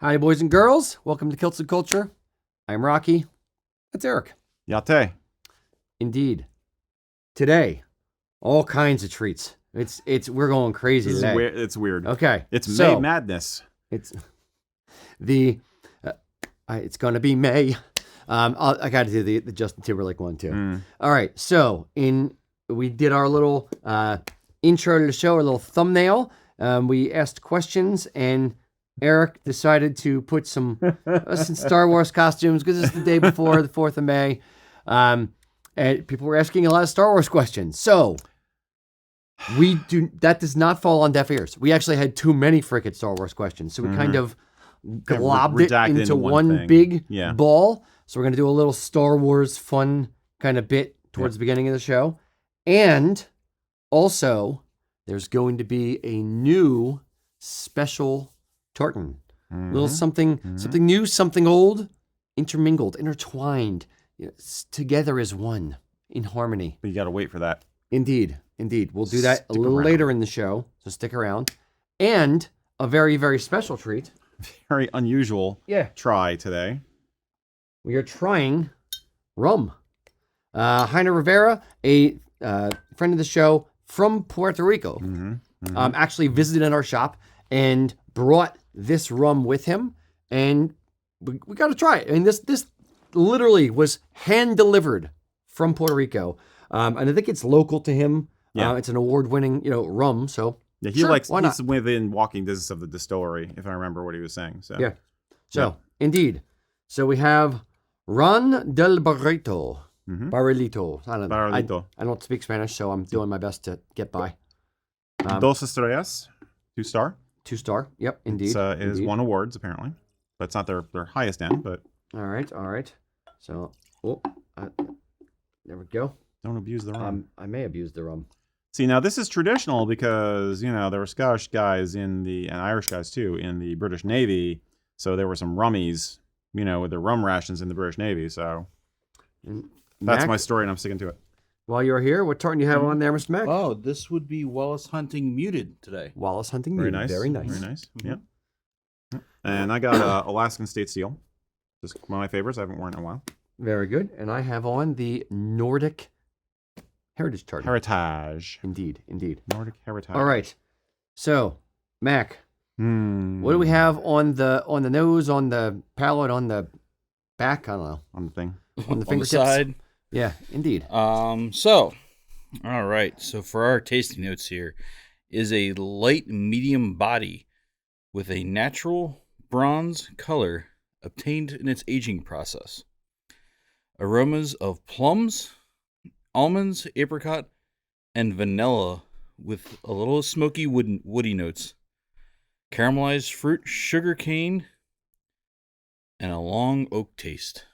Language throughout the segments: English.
Hi, boys and girls. Welcome to Kilts Culture. I'm Rocky. That's Erik. Yate. Indeed. Today, all kinds of treats. We're going crazy This is today. weird. It's weird. Okay. It's May Madness. It's the. It's gonna be May. I got to do the Justin Timberlake one too. All right. So we did our little intro to the show, our little thumbnail. We asked questions and Erik decided to put some Star Wars costumes because it's the day before the 4th of May. And people were asking a lot of Star Wars questions. So that does not fall on deaf ears. We actually had too many freaking Star Wars questions. So we kind of globbed it into one big ball. So we're going to do a little Star Wars fun kind of bit towards the beginning of the show. And also, there's going to be a new special tartan. Little something new, something old, intermingled, intertwined, together as one, in harmony. But you got to wait for that. Indeed. We'll do that a little later in the show, so stick around. And a very, very special treat. Very unusual try today. We are trying rum. Heiner Rivera, a friend of the show from Puerto Rico, actually visited our shop and brought this rum with him, and we got to try it. I mean, this literally was hand delivered from Puerto Rico, and I think it's local to him. Yeah, it's an award-winning, rum. So yeah, he's within walking distance of the distillery, if I remember what he was saying. So yeah, indeed. So we have Ron del Barrilito. Barrilito. I don't speak Spanish, so I'm doing my best to get by. Dos estrellas, 2-star. 2-star. Yep, indeed. It has won awards apparently, but it's not their highest end. But all right. So, there we go. Don't abuse the rum. I may abuse the rum. See, now this is traditional because there were Scottish guys and Irish guys too in the British Navy, so there were some rummies, with their rum rations in the British Navy. So that's my story, and I'm sticking to it. While you're here, what tartan do you have on there, Mr. Mac? Oh, this would be Wallace Hunting Muted today. Wallace Hunting Very Muted. nice. Very nice. Very nice. Yeah. And I got Alaskan State Steel. Just one of my favorites. I haven't worn it in a while. Very good. And I have on the Nordic Heritage tartan. Heritage. Indeed. Nordic Heritage. All right. So, Mac, what do we have on the nose, on the palate, on the back? I don't know. On the thing. On the fingertips. Side. Yeah, indeed. All right. So for our tasting notes here is a light medium body with a natural bronze color obtained in its aging process. Aromas of plums, almonds, apricot, and vanilla with a little smoky woody notes. Caramelized fruit, sugar cane, and a long oak taste.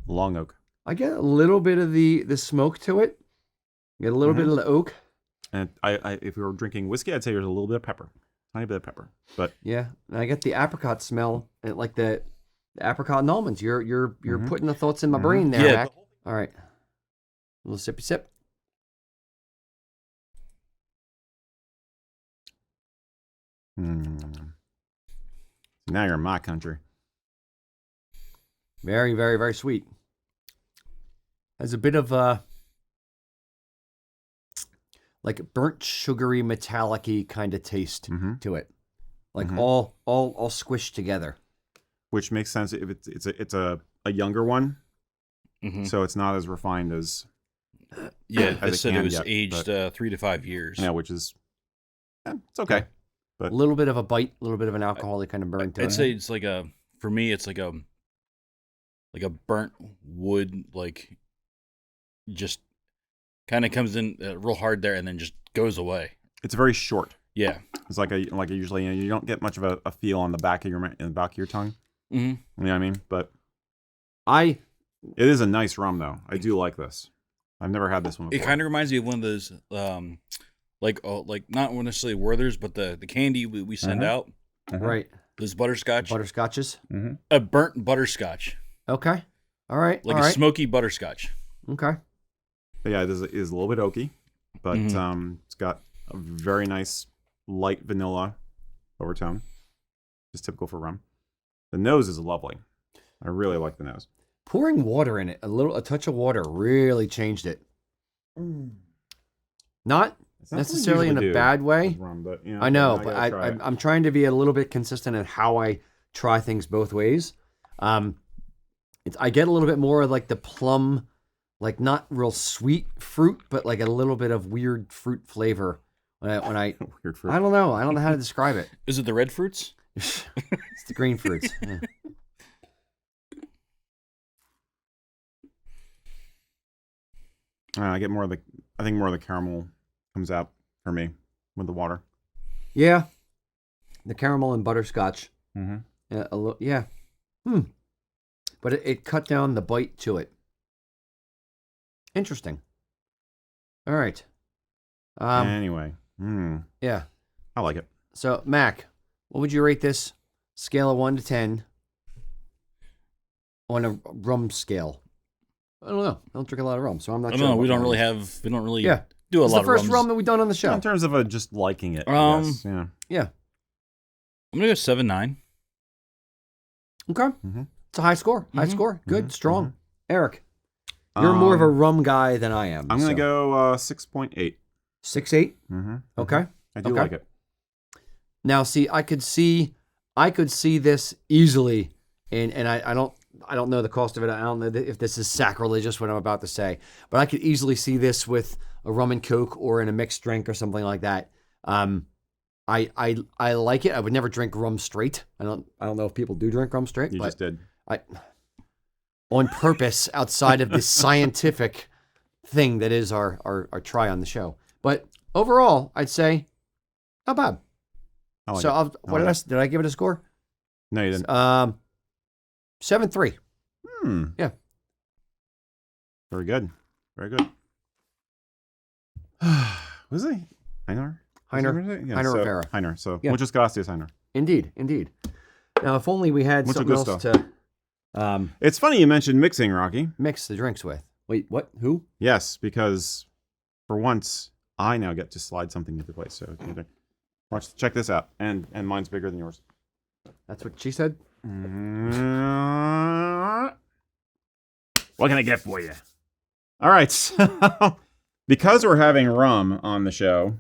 Long oak. I get a little bit of the smoke to it. Get a little bit of the oak. And I if we were drinking whiskey, I'd say there's a little bit of pepper. Tiny bit of pepper. But yeah, and I get the apricot smell, like the apricot and almonds. You're putting the thoughts in my brain there, Mac. All right. A little sippy sip. Now you're in my country. Very, very, very sweet. Has a bit of like burnt sugary metallic-y kind of taste to it. Like all squished together. Which makes sense if it's a younger one. So it's not as refined as it said it was aged 3 to 5 years. Yeah, which is it's okay. But a little bit of a bite, a little bit of an alcoholic kind of burn to it. I'd say it's like for me it's like a burnt wood, like just kind of comes in real hard there and then just goes away. It's very short. Yeah, it's like usually you don't get much of a feel on the back of your tongue. You know what I mean? But it is a nice rum though. I do like this. I've never had this one before. It kind of reminds me of one of those like not necessarily Werther's, but the candy we send out. Right. Those butterscotch. Butterscotches. A burnt butterscotch. Okay. All right. Like a smoky butterscotch. Okay. But yeah, it is a little bit oaky, but it's got a very nice light vanilla overtone. just typical for rum. The nose is lovely. I really like the nose. Pouring water in it, a touch of water really changed it. Not necessarily in a bad way. Rum, but, I know, but I'm trying to be a little bit consistent in how I try things both ways. I get a little bit more of like the plum, like not real sweet fruit, but like a little bit of weird fruit flavor. When I weird fruit. I don't know how to describe it. Is it the red fruits? It's the green fruits. Yeah. I get more of I think more of the caramel comes out for me with the water. Yeah, the caramel and butterscotch. Mm-hmm. Yeah. But it cut down the bite to it. Interesting. All right. Anyway. Yeah. I like it. So, Mac, what would you rate this scale of 1 to 10 on a rum scale? I don't know. I don't drink a lot of rum, so I'm not sure. No, we don't really do a lot It's of the first rums. rum that we've done on the show. In terms of just liking it, I guess. Yeah. Yeah. I'm going to go 7-9. Okay. Mm-hmm. It's a high score. High score. Good. Mm-hmm. Strong. Mm-hmm. Eric, you're more of a rum guy than I am. I'm going to go 6.8. 6.8? Mm-hmm. Okay. I do like it. Now, see, I could see this easily, and I don't know the cost of it. I don't know if this is sacrilegious what I'm about to say, but I could easily see this with a rum and coke or in a mixed drink or something like that. I like it. I would never drink rum straight. I don't know if people do drink rum straight. You just did. On purpose, outside of this scientific thing that is our try on the show. But overall, I'd say not bad. I like so it. Did I give it a score? No, you didn't. 7.3. Yeah. Very good. Very good. Was he? Heiner? Heiner Rivera. Heiner. So, muchas gracias, Heiner. Indeed. Now, if only we had something else to... it's funny you mentioned mixing, Rocky. Mix the drinks with. Wait, what? Who? Yes, because for once, I now get to slide something into place. So, check this out. And mine's bigger than yours. That's what she said? What can I get for you? All right. So, because we're having rum on the show,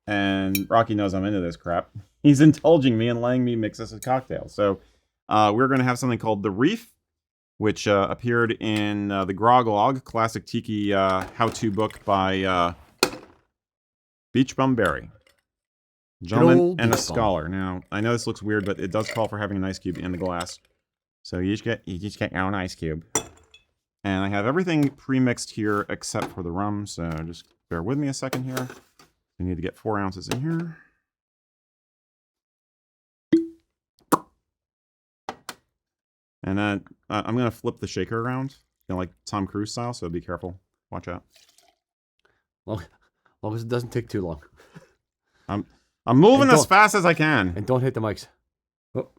and Rocky knows I'm into this crap, he's indulging me and letting me mix us a cocktail. So we're going to have something called the Reef, which appeared in the Groglog, classic tiki how-to book by Beach Bum Berry. Gentleman and a scholar. Now, I know this looks weird, but it does call for having an ice cube in the glass. So you each get your own ice cube. And I have everything pre-mixed here except for the rum, so just bear with me a second here. We need to get 4 ounces in here. And then I'm going to flip the shaker around, like Tom Cruise style, so be careful. Watch out. Long as it doesn't take too long. I'm moving as fast as I can. And don't hit the mics. Oh.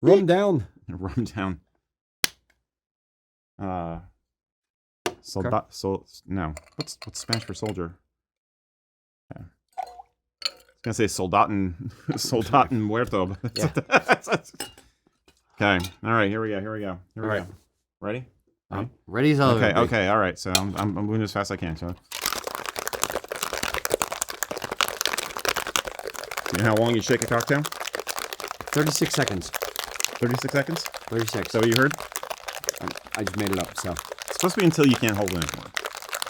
Rum down. Rum down. No. What's Spanish for soldier? Okay. I was gonna say soldaten muerto. Yeah. Okay. All right. Here we go. Ready? Ready as hell. Okay. All right. So I'm moving as fast as I can. So. You know how long you shake a cocktail? 36 seconds. 36 seconds? 36. Is that what you heard? I just made it up, so. It's supposed to be until you can't hold it anymore.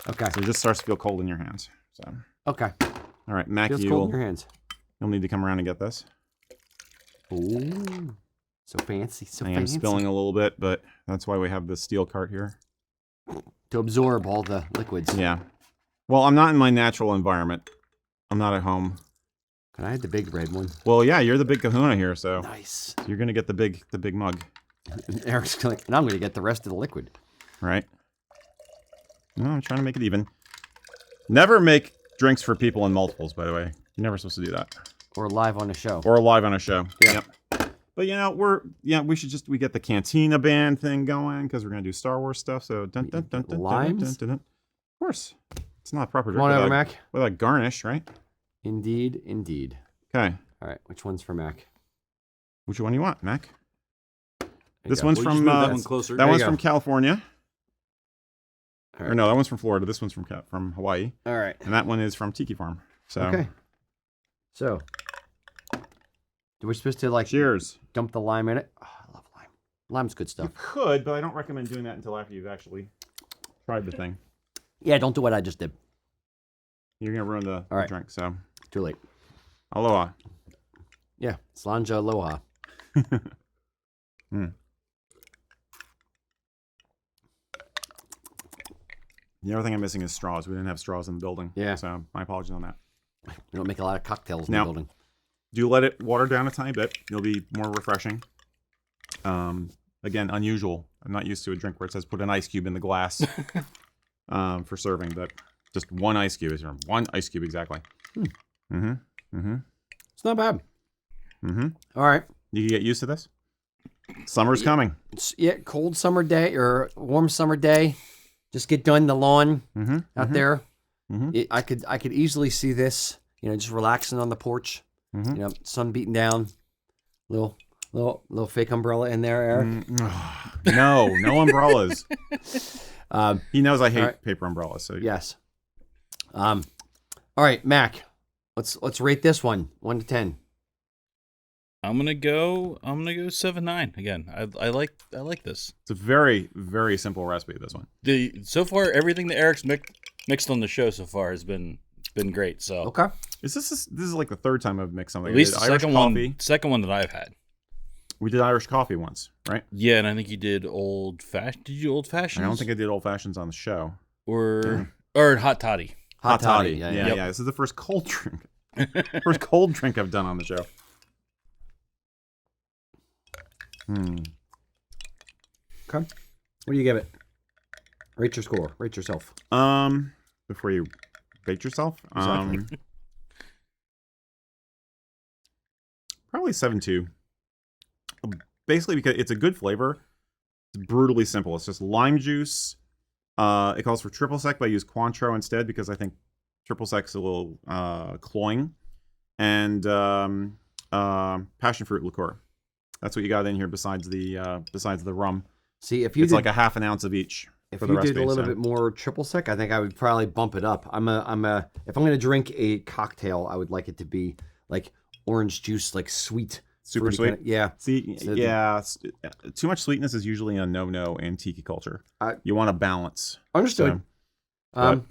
Okay. So it just starts to feel cold in your hands. So. Okay. All right, Mac, feels cold in your hands. You'll need to come around and get this. Ooh. So fancy, I am spilling a little bit, but that's why we have the steel cart here. To absorb all the liquids. Yeah. Well, I'm not in my natural environment. I'm not at home. Can I have the big red one? Well, yeah, you're the big kahuna here, so. Nice. You're going to get the big mug. And Eric's like, and I'm going to get the rest of the liquid. Right. No, I'm trying to make it even. Never make drinks for people in multiples, by the way. You're never supposed to do that. Or live on a show. Yeah. Yep. But we get the Cantina band thing going because we're gonna do Star Wars stuff. So limes? Of course, it's not a proper drink. Come on over, Mac. With a garnish, right? Indeed. Okay. All right. Which one's for Mac? Which one do you want, Mac? This go. one's We'll from just move that one closer. That There one's you go. from California. All right. Or no, that one's from Florida. This one's from Hawaii. All right. And that one is from Tiki Farm. So Okay. So, do we supposed to like cheers. dump the lime in it? Oh, I love lime. Lime's good You stuff. could, but I don't recommend doing that until after you've actually tried the thing. Yeah, don't do what I just did. You're gonna ruin the right. drink. So Too late. aloha. Yeah, Slanja Aloha. Mm. The other thing I'm missing is straws. We didn't have straws in the building. Yeah. So my apologies on that. We don't make a lot of cocktails in Now- the building. Do let it water down a tiny bit. It'll be more refreshing. Again, unusual. I'm not used to a drink where it says put an ice cube in the glass for serving, but just one ice cube is one ice cube exactly. It's not bad. All right. You can get used to this. Summer's coming. Yeah, cold summer day or warm summer day. Just get done the lawn out there. I could easily see this. Just relaxing on the porch. Sun beating down. Little fake umbrella in there, Eric. No umbrellas. He knows I hate right. paper umbrellas. So Yes. All right, Mac. Let's rate this one 1 to 10. I'm gonna go 7-9 again. I like this. it's a very, very simple recipe. This one. So far everything that Eric's mixed on the show so far has been great. So Okay. This is like the third time I've mixed something. at least We the did Irish second one that I've had. We did Irish coffee once, right? Yeah, and I think you did old fashioned. Did you do old fashions? I don't think I did old fashions on the show. or hot toddy. Hot toddy. Yeah. This is the first cold drink. First cold drink I've done on the show. Okay. What do you give it? Rate your score. Rate yourself. Before you bait yourself, Exactly. Probably 7.2. Basically, because it's a good flavor. It's brutally simple. It's just lime juice. It calls for triple sec, but I use Cointreau instead because I think triple sec's a little cloying. And passion fruit liqueur. That's what you got in here besides the rum. See, if you It's did, like a half an ounce of each. if for the you did recipe, a little so. bit more triple sec, I think I would probably bump it up. If I'm gonna drink a cocktail, I would like it to be like orange juice, like sweet, Super fruity sweet. kinda- yeah. See, So too much sweetness is usually a no-no in tiki culture. I- You want a balance. Understood. So,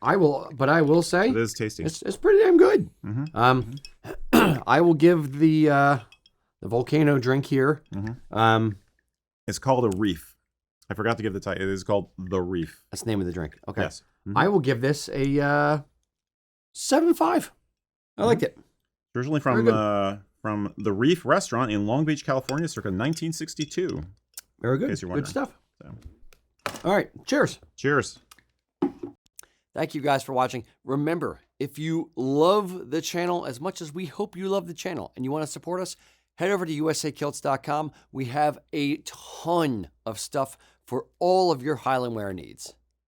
I will say it is tasty. it's pretty damn good. Mhm. I will give the volcano drink here. It's called a reef. I forgot to give the title. It is called the reef. That's the name of the drink. Okay. Yes. Mhm. I will give this a 7.5. I liked it. Originally Very from the Reef Restaurant in Long Beach, California, circa 1962. Very good. In case you're Good wondering. stuff. So, All right. Cheers. cheers. Thank you guys for watching. Remember, if you love the channel as much as we hope you love the channel and you want to support us, head over to usakilts.com. We have a ton of stuff for all of your Highland wear needs.